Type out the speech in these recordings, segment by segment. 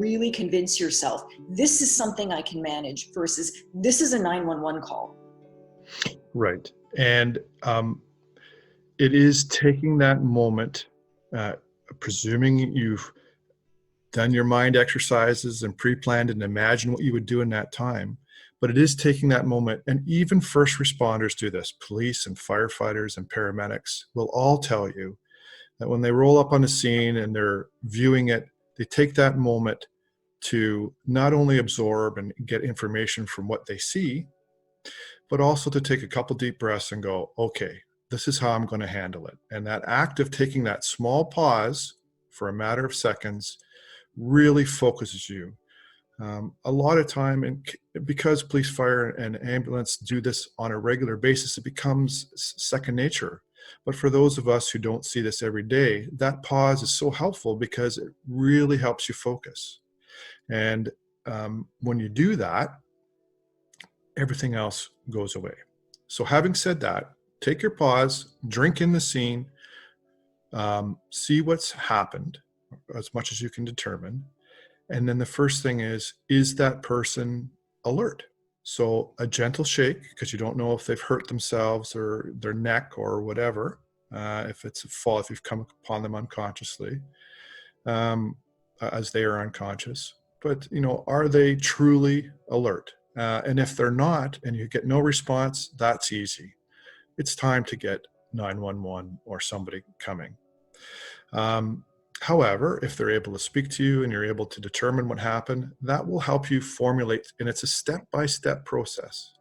really convince yourself this is something I can manage versus this is a 911 call. Right. And it is taking that moment, presuming you've done your mind exercises and pre-planned and imagine what you would do in that time. But it is taking that moment, and even first responders do this. Police and firefighters and paramedics will all tell you that when they roll up on the scene and they're viewing it, they take that moment to not only absorb and get information from what they see, but also to take a couple deep breaths and go, okay, this is how I'm going to handle it. And that act of taking that small pause for a matter of seconds really focuses you. A lot of time, and because police, fire, and ambulance do this on a regular basis, it becomes second nature. But for those of us who don't see this every day, that pause is so helpful because it really helps you focus. And when you do that, everything else goes away. So having said that, take your pause, drink in the scene, see what's happened as much as you can determine. And then the first thing is that person alert? So a gentle shake, because you don't know if they've hurt themselves or their neck or whatever, if it's a fall, if you've come upon them unconsciously, as they are unconscious. But, are they truly alert? And if they're not, and you get no response, that's easy. It's time to get 911 or somebody coming. However, if they're able to speak to you and you're able to determine what happened, that will help you formulate, and it's a step-by-step process.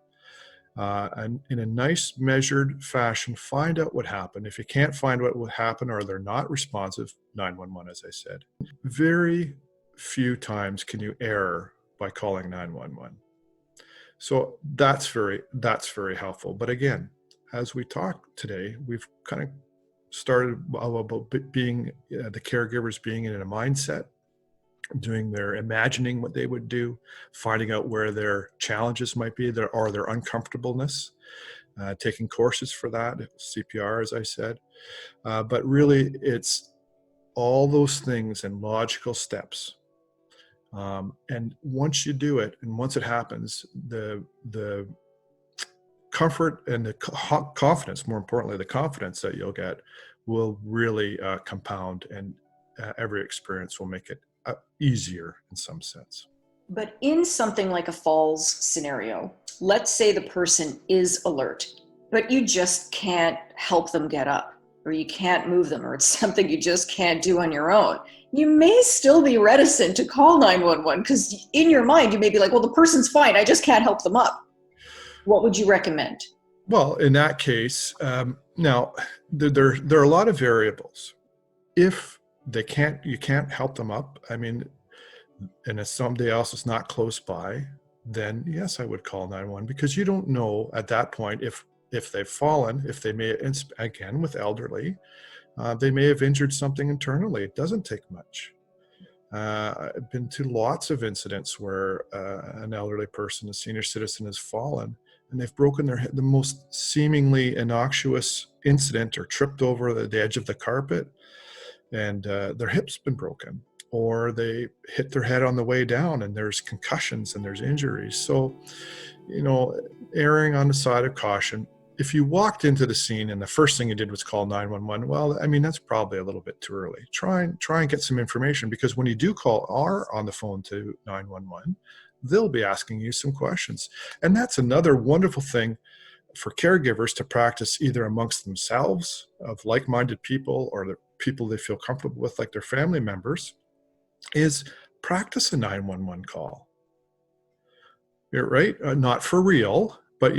And in a nice measured fashion, find out what happened. If you can't find what will happen or they're not responsive, 911, as I said. Very few times can you err by calling 911. So that's very helpful. But again, as we talk today, we've kind of started about being the caregivers being in a mindset, doing their imagining what they would do, finding out where their challenges might be, their uncomfortableness, taking courses for that, CPR, as I said. But really, it's all those things and logical steps. And once you do it, and once it happens, the comfort and the confidence, more importantly, the confidence that you'll get will really compound, and every experience will make it easier in some sense. But in something like a falls scenario, let's say the person is alert, but you just can't help them get up, or you can't move them, or it's something you just can't do on your own. You may still be reticent to call 911 because in your mind you may be like, well, the person's fine, I just can't help them up. What would you recommend? Well, in that case, now there are a lot of variables. If you can't help them up, and if somebody else is not close by, then yes, I would call 911, because you don't know at that point if they've fallen, if they may, again, with elderly, they may have injured something internally. It doesn't take much. I've been to lots of incidents where an elderly person, a senior citizen, has fallen, and they've broken their head, the most seemingly innocuous incident, or tripped over the edge of the carpet, and their hip's been broken, or they hit their head on the way down and there's concussions and there's injuries. So, erring on the side of caution. If you walked into the scene and the first thing you did was call 911, well, that's probably a little bit too early. Try and get some information, because when you do call or on the phone to 911, they'll be asking you some questions. And that's another wonderful thing for caregivers to practice, either amongst themselves, of like-minded people, or the people they feel comfortable with, like their family members, is practice a 911 call. You're right, not for real, but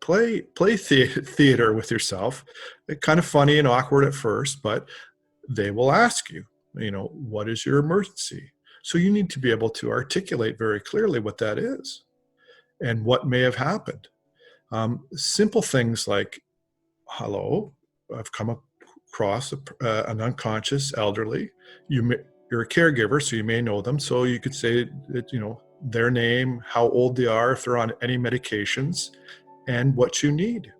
play theater with yourself. It's kind of funny and awkward at first, but they will ask you, what is your emergency? So you need to be able to articulate very clearly what that is and what may have happened. Simple things like, hello, I've come across an unconscious elderly. You're a caregiver, so you may know them. So you could say that, their name, how old they are, if they're on any medications, and what you need.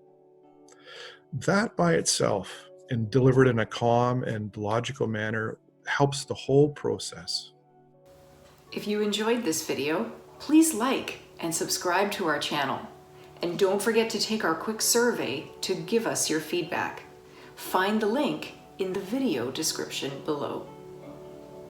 That by itself, and delivered in a calm and logical manner, helps the whole process. If you enjoyed this video, please like and subscribe to our channel. And don't forget to take our quick survey to give us your feedback. Find the link in the video description below.